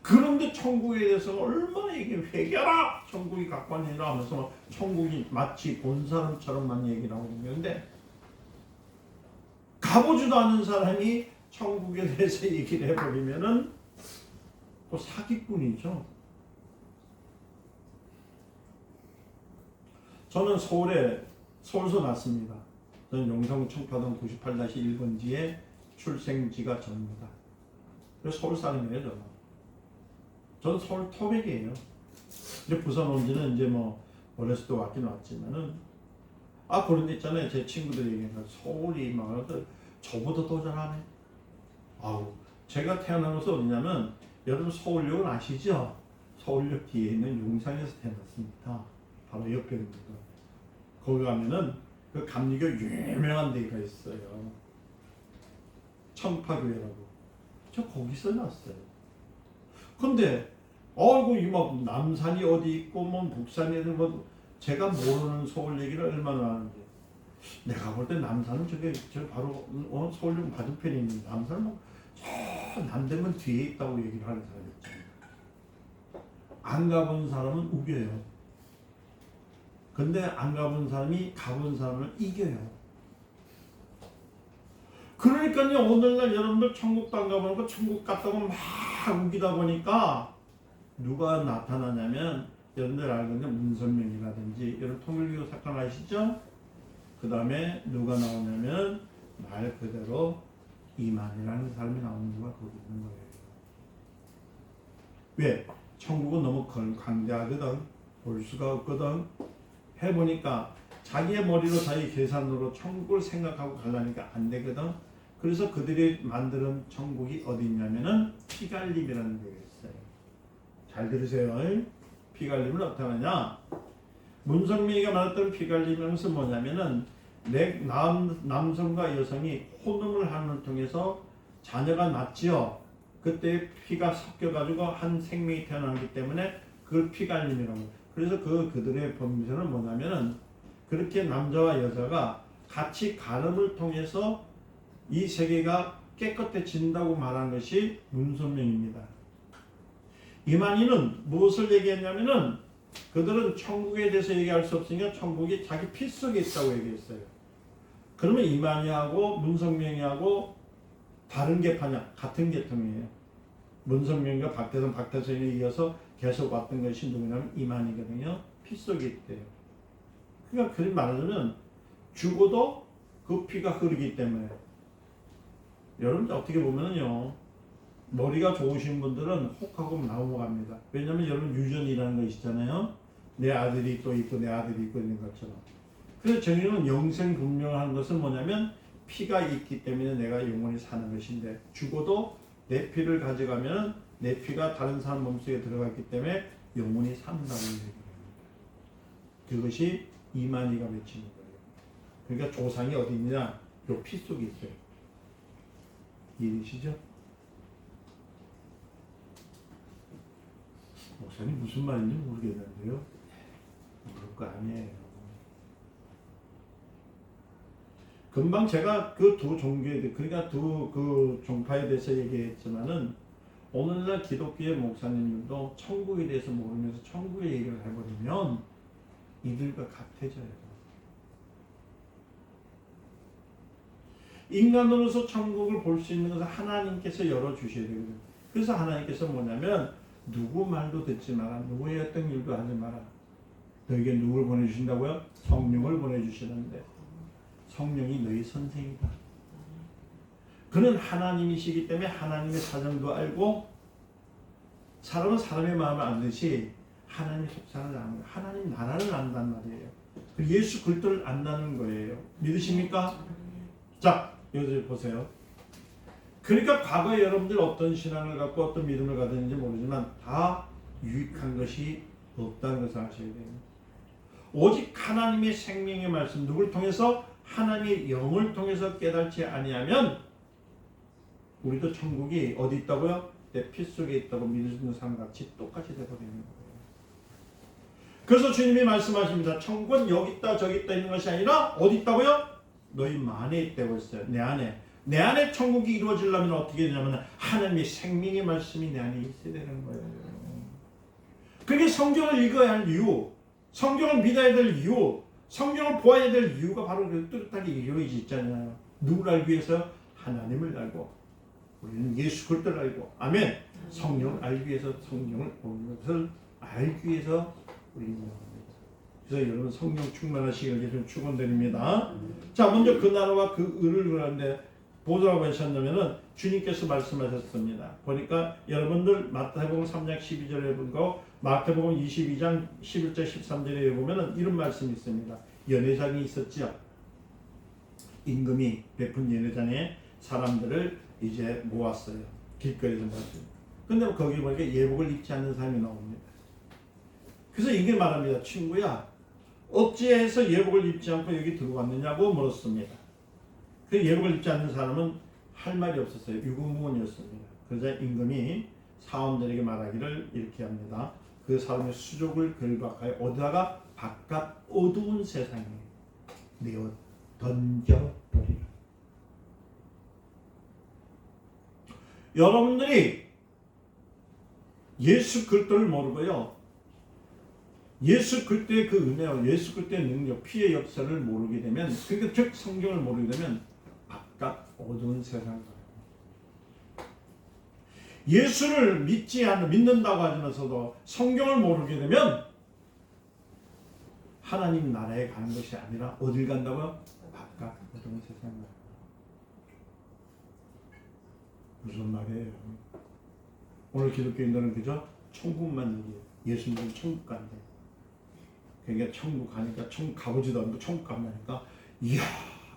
그런데 천국에 대해서 얼마나 이게 회개하라! 천국이 각관이라 하면서 천국이 마치 본 사람처럼만 얘기를 하고 있는데, 가보지도 않은 사람이 천국에 대해서 얘기를 해버리면은 또 사기꾼이죠. 저는 서울서 났습니다. 저는 용성 청파동 98-1번지에 출생지가 접니다. 그래서 서울 사람이에요, 저는. 전 서울 토백이에요. 이제 부산 온 지는 이제 뭐 어렸을 때 왔긴 왔지만은 그런 데 있잖아요. 제 친구들이 얘기하는 서울이 막 저보다 더 잘하네. 아우, 제가 태어난 곳은 어디냐면 여러분 서울역은 아시죠? 서울역 뒤에 있는 용산에서 태어났습니다. 바로 옆에입니다. 거기 가면은 그 감리교 유명한 데가 있어요. 청파교회라고. 저 거기서 났어요. 근데 이막 남산이 어디 있고 뭐 북산이 어디 뭐 제가 모르는 서울 얘기를 얼마나 하는데 내가 볼 때 남산은 저 바로 서울역 맞은편에 있는 남산은 저 남대문 뒤에 있다고 얘기를 하는 사람이 있잖아요. 안 가본 사람은 우겨요. 근데 안 가본 사람이 가본 사람을 이겨요. 그러니까요, 오늘날 여러분들 천국도 안 가보는 거 천국 갔다고 막 우기다 보니까 누가 나타나냐면 여러분들 알고 있는 문선명이라든지 여러분 통일교 사건 아시죠? 그 다음에 누가 나오냐면 말 그대로 이만이라는 사람이 나오는 이유가 거기 있는 거예요. 왜? 천국은 너무 광대하거든. 볼 수가 없거든. 해보니까 자기의 머리로 자기 계산으로 천국을 생각하고 가려니까 안 되거든. 그래서 그들이 만드는 천국이 어디 있냐면은 피갈림이라는 데가 있어요. 잘 들으세요. 피갈림은 어떻게 하냐? 문성명이가 말했던 피갈림이라는 것은 뭐냐면은 남성과 여성이 혼음을 하는 통해서 자녀가 낳지요. 그때 피가 섞여가지고 한 생명이 태어나기 때문에 그걸 피갈림이라고. 그래서 그들의 범죄는 뭐냐면은 그렇게 남자와 여자가 같이 가늠을 통해서 이 세계가 깨끗해진다고 말한 것이 문선명입니다. 이만희는 무엇을 얘기했냐면은 그들은 천국에 대해서 얘기할 수 없으니까 천국이 자기 피 속에 있다고 얘기했어요. 그러면 이만희하고 문성명이하고 다른 계파냐? 같은 계통이에요. 문성명과 박태선에 이어서 계속 왔던 것이 누구냐면 이만희거든요. 피 속에 있대요. 그러니까 그렇게 말하자면 죽어도 그 피가 흐르기 때문에 여러분 어떻게 보면은요, 머리가 좋으신 분들은 혹하고 넘어갑니다. 왜냐면 여러분 유전이라는 거 있잖아요. 내 아들이 또 있고 내 아들이 있고 있는 것처럼. 그래서 정의는 영생분명한 것은 뭐냐면 피가 있기 때문에 내가 영원히 사는 것인데 죽어도 내 피를 가져가면 내 피가 다른 사람 몸속에 들어갔기 때문에 영원히 산다고 얘기합니다. 그것이 이만희가 외치는 거예요. 그러니까 조상이 어디 있느냐? 요 피 속에 있어요. 이해되시죠? 목사님 무슨 말인지 모르겠는데요. 그럴 거 아니에요. 금방 제가 그 두 종교에 대해, 그러니까 그 종파에 대해서 얘기했지만은 오늘날 기독교의 목사님들도 천국에 대해서 모르면서 천국의 얘기를 해버리면 이들과 같아져요. 인간으로서 천국을 볼 수 있는 것은 하나님께서 열어주셔야 되거든요. 그래서 하나님께서 뭐냐면 누구 말도 듣지 마라. 누구의 어떤 일도 하지 마라. 너에게 누굴 보내주신다고요? 성령을 보내주시는데 성령이 너희 선생이다. 그는 하나님이시기 때문에 하나님의 사정도 알고 사람은 사람의 마음을 알듯이 하나님의 속상을 아는 거예요. 하나님 나라를 안단 말이에요. 예수 그리스도를 안다는 거예요. 믿으십니까? 자, 여기 보세요. 그러니까 과거에 여러분들 어떤 신앙을 갖고 어떤 믿음을 가졌는지 모르지만 다 유익한 것이 없다는 것을 아셔야 돼요. 오직 하나님의 생명의 말씀, 누굴 통해서? 하나님의 영을 통해서 깨닫지 아니하면 우리도 천국이 어디 있다고요? 내 피 속에 있다고 믿는 사람같이 똑같이 되어버리는 거예요. 그래서 주님이 말씀하십니다. 천국은 여기 있다 저기 있다 있는 것이 아니라 어디 있다고요? 너희 만에 있다고 했어요. 내 안에. 내 안에 천국이 이루어지려면 어떻게 되냐면 하나님의 생명의 말씀이 내 안에 있어야 되는 거예요. 그게 성경을 읽어야 할 이유, 성경을 믿어야 될 이유, 성경을 보아야 될 이유가 바로 그 뚜렷하게 이루어져 있잖아요. 누구를 알기 위해서? 하나님을 알고 우리는 예수 그리스도를 알고 아멘. 성령을 알기 위해서 성령을 보는 것을 알기 위해서 우리는 합니다. 그래서 여러분 성령 충만하시길 좀 축원드립니다. 자, 먼저 그 나라와 그 의를 그러는데 뭐라고 하셨냐면은 주님께서 말씀하셨습니다. 보니까 여러분들 마태복음 3장 12절에 보고 마태복음 22장 11절 13절에 보면은 이런 말씀이 있습니다. 연회장이 있었죠. 임금이 베푼 연회장에 사람들을 이제 모았어요. 길거리에서 모았어요. 근데 거기 보니까 예복을 입지 않는 사람이 나옵니다. 그래서 이게 말합니다. 친구야, 어찌해서 예복을 입지 않고 여기 들어왔느냐고 물었습니다. 그 예복을 입지 않는 사람은 할 말이 없었어요. 유구무원이었습니다. 그러자 임금이 사원들에게 말하기를 이렇게 합니다. 그 사람의 수족을 결박하여 어디다가 바깥 어두운 세상에 내어 던져버리라. 여러분들이 예수 그리스도를 모르고요, 예수 그리스도의 그 은혜와 예수 그리스도의 능력, 피의 역사를 모르게 되면, 그러니까 즉 성경을 모르게 되면 바깥 어두운 세상을 가요. 예수를 믿는다고 하면서도 성경을 모르게 되면 하나님 나라에 가는 것이 아니라 어딜 간다고요? 바깥 어두운 세상을 가요. 무슨 말이에요? 오늘 기독교인들은 그저 천국만 얘기해요. 예수님은 천국 간대. 그러니까 천국 가니까 천국 가보지도 않고 천국 가니까 이야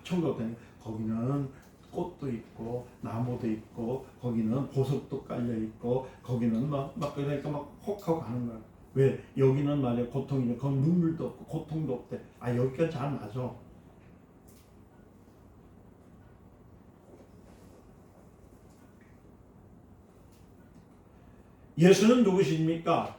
천국 갔다니 거기는 꽃도 있고 나무도 있고 거기는 보석도 깔려 있고 거기는 막 그러니까 막 혹하고 가는 거야. 왜? 여기는 말이야 고통이냐. 거기 눈물도 없고 고통도 없대. 아 여기까지 잘 맞아. 예수는 누구십니까?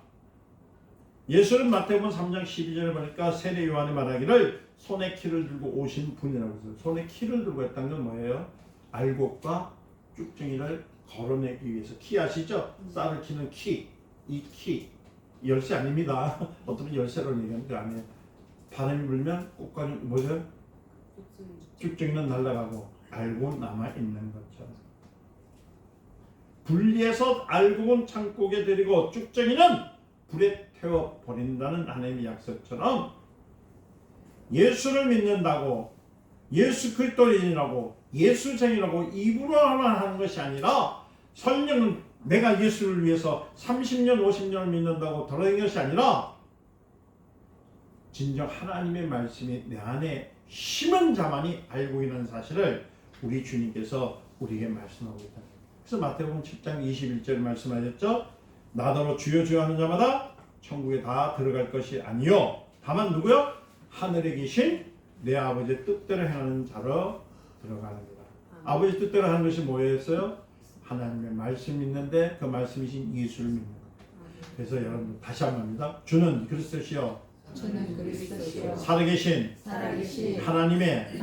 예수는 마태복음 3장 12절에 보니까 세례 요한이 말하기를 손에 키를 들고 오신 분이라고 했어요. 손에 키를 들고 했다는 건 뭐예요? 알곡과 쭉정이를 걸어내기 위해서. 키 아시죠? 쌀을 키는 키. 이 키. 열쇠 아닙니다. 어떤 분 열쇠로 얘기하는 게 아니에요. 바람이 불면 꽃가루 뭐죠? 쭉정이는 날아가고 알곡은 남아있는 것처럼. 분리해서 알곡은 창고에 들이고 쭉정이는 불에 태워버린다는 하나님의 약속처럼 예수를 믿는다고 예수 그리스도인이라고 예수쟁이라고 입으로만 하는 것이 아니라 성령은 내가 예수를 위해서 30년 50년을 믿는다고 돌아다니는 것이 아니라 진정 하나님의 말씀이 내 안에 심은 자만이 알고 있는 사실을 우리 주님께서 우리에게 말씀하고 있다. 그래서 마태복음 7장 21절 말씀하셨죠. 나더러 주여 주여 하는 자마다 천국에 다 들어갈 것이 아니요 다만 누구요? 하늘에 계신 내 아버지의 뜻대로 행하는 자로 들어가는구나. 아버지 뜻대로 하는 것이 뭐였어요? 하나님의 말씀 믿는데 그 말씀이신 예수를 믿는 거예요. 그래서 여러분 다시 한번 합니다. 주는 그리스도시요 살아계신 하나님의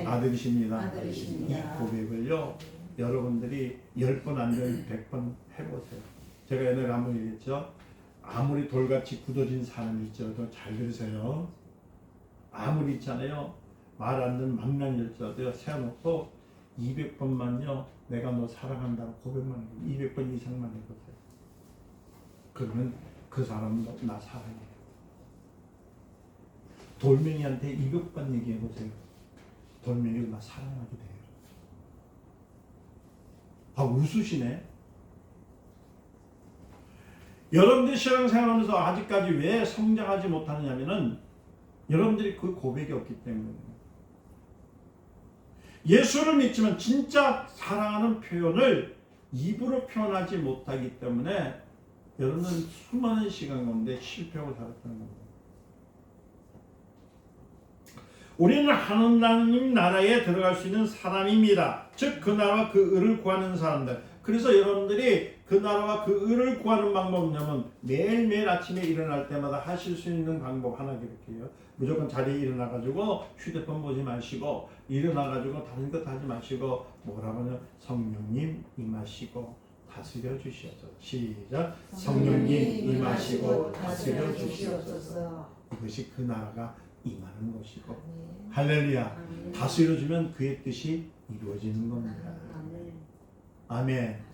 아들이십니다. 이 고백을요 여러분들이 10번 안 되면 100번 해보세요. 제가 옛날에 한번 얘기했죠. 아무리 돌같이 굳어진 사람이 있어도 잘 들으세요. 아무리 있잖아요. 말 안 듣는 망나니일지라도 세워놓고 200번만요. 내가 너 사랑한다고 고백만 해요. 200번 이상만 해보세요. 그러면 그 사람도 나 사랑해요. 돌멩이한테 200번 얘기해보세요. 돌멩이도 나 사랑하게 돼요. 아 웃으시네. 여러분들이 신앙생활하면서 아직까지 왜 성장하지 못하느냐면은 여러분들이 그 고백이 없기 때문이에요. 예수를 믿지만 진짜 사랑하는 표현을 입으로 표현하지 못하기 때문에 여러분은 수많은 시간 가운데 실패하고 살았다는 겁니다. 우리는 하나님 나라에 들어갈 수 있는 사람입니다. 즉 그 나라와 그 의를 구하는 사람들. 그래서 여러분들이 그 나라와 그 의를 구하는 방법은 뭐냐면 매일매일 아침에 일어날 때마다 하실 수 있는 방법 하나 기록해요. 무조건 자리에 일어나가지고 휴대폰 보지 마시고 일어나가지고 다른 것 하지 마시고 뭐라고 하냐 성령님 임하시고 다스려 주시옵소서. 시작. 성령님 임하시고 다스려 주시옵소서. 이것이 그 나라가 임하는 것이고 할렐루야. 다스려주면 그의 뜻이 이루어지는 겁니다. 아멘.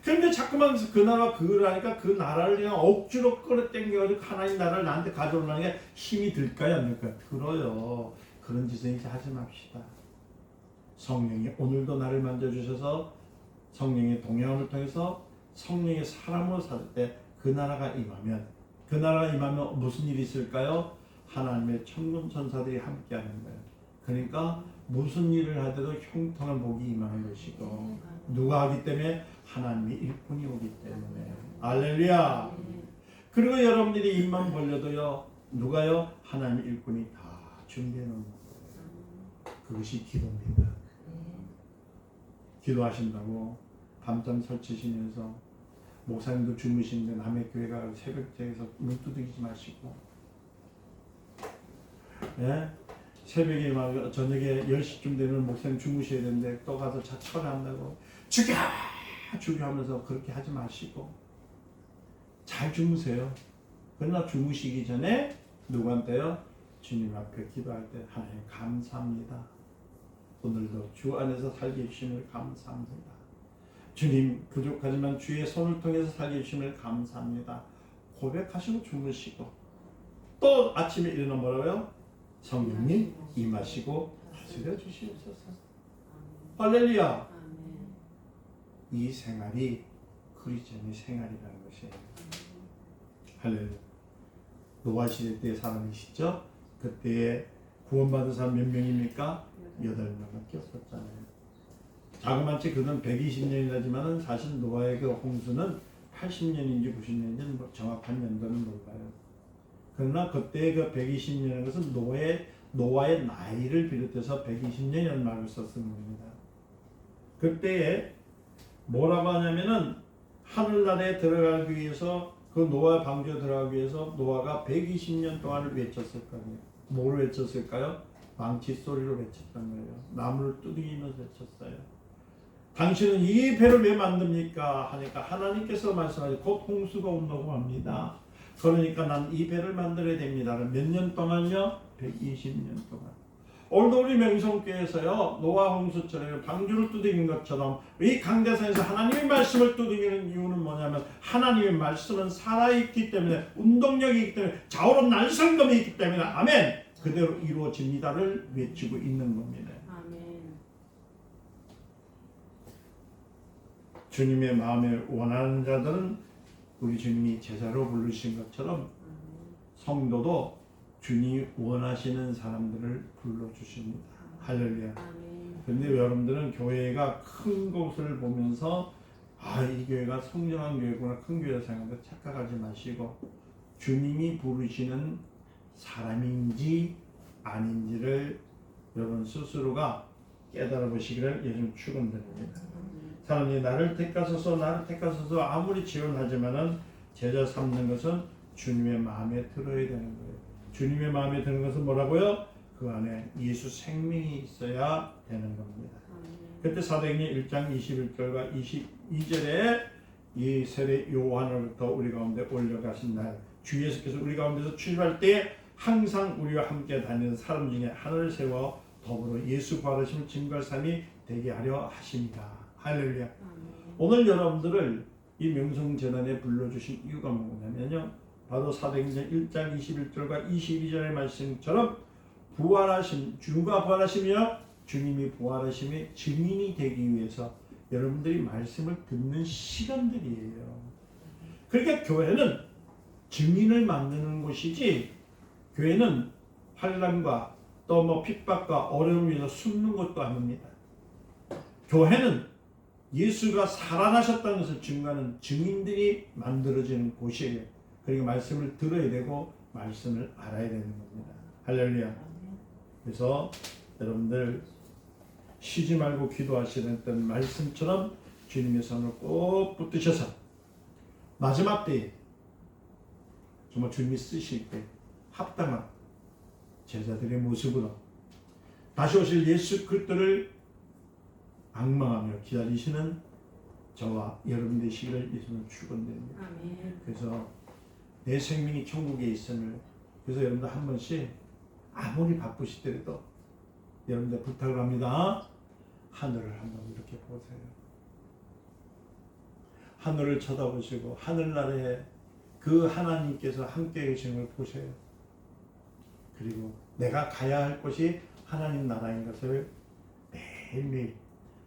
그런데 자꾸만 그 나라 그러니까 그 나라를 그냥 억지로 끌어당겨가지고 하나님 나라를 나한테 가져오려는 게 힘이 들까요 안 들까요? 들어요. 그런 짓은 이제 하지 맙시다. 성령이 오늘도 나를 만져주셔서 성령의 동행함을 통해서 성령의 사람으로 살 때 그 나라가 임하면 무슨 일이 있을까요? 하나님의 천군 천사들이 함께하는 거예요. 그러니까 무슨 일을 하더라도 형통한 복이 임하는 것이고, 누가 하기 때문에? 하나님의 일꾼이 오기 때문에. 할렐루야. 그리고 여러분들이 입만 벌려도요, 누가요? 하나님의 일꾼이 다 준비해 놓은 거예요. 그것이 기도입니다. 기도하신다고 밤잠 설치시면서 목사님도 주무시는데 남의 교회 가서 새벽제에서 눈 두드리지 마시고, 예? 새벽에 막 저녁에 10시쯤 되면 목사님 주무셔야 되는데 또 가서 철회한다고 죽여 하면서 그렇게 하지 마시고 잘 주무세요. 그러나 주무시기 전에 누구한테요? 주님 앞에 기도할 때 하나님 감사합니다. 오늘도 주 안에서 살게 해주심을 감사합니다. 주님 부족하지만 주의 손을 통해서 살게 해주심을 감사합니다. 고백하시고 주무시고, 또 아침에 일어나 뭐라고요? 성령님 임하시고 다스려 주시옵소서. 할렐루야. 이 생활이 그리스도인의 생활이라는 것이에요. 할렐루야. 노아 시대 때 사람이시죠? 그때에 구원받은 사람 몇 명입니까? 8명밖에 없었잖아요. 자그마치 그는 120년이라지만은 사실 노아의 그 홍수는 80년인지 90년인지 정확한 연도는 몰라요. 그러나 그때 그 120년이라는 것은 노아의 나이를 비롯해서 120년이라는 말을 썼은 겁니다. 그때에 뭐라고 하냐면은 하늘나라에 들어가기 위해서, 그 노아 방주에 들어가기 위해서 노아가 120년 동안을 외쳤을 거예요. 뭘 외쳤을까요? 망치 소리로 외쳤던 거예요. 나무를 두드리면서 외쳤어요. 당신은 이 배를 왜 만듭니까? 하니까 하나님께서 말씀하시고 곧 홍수가 온다고 합니다. 그러니까 난 이 배를 만들어야 됩니다. 몇 년 동안요? 120년 동안. 오늘도 우리 명성교회에서요, 노아 홍수처럼 방주를 두드리는 것처럼 이 강대상에서 하나님의 말씀을 두드리는 이유는 뭐냐면, 하나님의 말씀은 살아있기 때문에, 운동력이 있기 때문에, 좌우로 날성검이 있기 때문에, 아멘! 그대로 이루어집니다를 외치고 있는 겁니다. 주님의 마음에 원하는 자들은 우리 주님이 제자로 부르신 것처럼 성도도 주님이 원하시는 사람들을 불러주십니다. 할렐루야. 그런데 여러분들은 교회가 큰 곳을 보면서 이 교회가 성장한 교회구나, 큰 교회라 생각하고 착각하지 마시고, 주님이 부르시는 사람인지 아닌지를 여러분 스스로가 깨달아 보시기를 예수님 축원드립니다. 사람이 나를 택하소서 아무리 지원하지만은 제자 삼는 것은 주님의 마음에 들어야 되는 거예요. 주님의 마음에 드는 것은 뭐라고요? 그 안에 예수 생명이 있어야 되는 겁니다. 그때 사도행전 1장 21절과 22절에 이 세례 요한으로부터 우리 가운데 올려가신 날, 주 예수께서 우리 가운데서 출발할 때 항상 우리와 함께 다니는 사람 중에 하늘을 세워 더불어 예수 부활하심을 증거할 삶이 되게 하려 하십니다. 할렐루야. 오늘 여러분들을 이 명성재단에 불러주신 이유가 뭐냐면요, 바로 사도행전 1장 21절과 22절의 말씀처럼 주가 부활하시며 주님이 부활하심의 증인이 되기 위해서 여러분들이 말씀을 듣는 시간들이에요. 그러니까 교회는 증인을 만드는 곳이지, 교회는 환난과 또 핍박과 어려움을 위해서 숨는 것도 아닙니다. 교회는 예수가 살아나셨다는 것을 증거하는 증인들이 만들어지는 곳이에요. 그러니까 말씀을 들어야 되고 말씀을 알아야 되는 겁니다. 할렐루야. 그래서 여러분들 쉬지 말고 기도하시는 말씀처럼 주님의 손을 꼭 붙드셔서 마지막 때에 정말 주님이 쓰실 때 합당한 제자들의 모습으로 다시 오실 예수 그리스도를 악망하며 기다리시는 저와 여러분 되시기를 예수님 축원드립니다. 그래서 내 생명이 천국에 있음을, 그래서 여러분들 한 번씩 아무리 바쁘시더라도 여러분들 부탁을 합니다. 하늘을 한번 이렇게 보세요. 하늘을 쳐다보시고 하늘나라에 그 하나님께서 함께 계신 걸 보세요. 그리고 내가 가야 할 곳이 하나님 나라인 것을 매일매일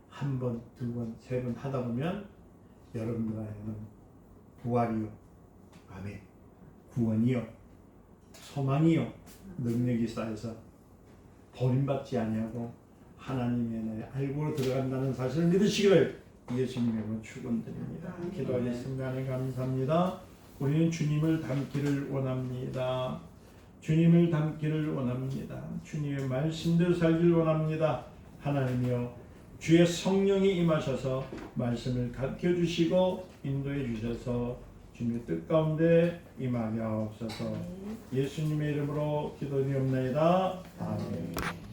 한 번, 두 번, 세 번 하다 보면 여러분들 안에는 부활이요, 아멘, 구원이요, 소망이요, 능력이 쌓여서 버림받지 아니하고 하나님의 나라에 알고 들어간다는 사실을 믿으시기를 예수님의 이름으로 축원드립니다. 기도하겠습니다. 하나님 감사합니다. 우리는 주님을 닮기를 원합니다. 주님을 닮기를 원합니다. 주님의 말씀대로 살기를 원합니다. 하나님이여, 주의 성령이 임하셔서 말씀을 가르쳐 주시고 인도해 주셔서 주님의 뜻 가운데 임하게 하옵소서. 예수님의 이름으로 기도드리옵나이다. 아멘.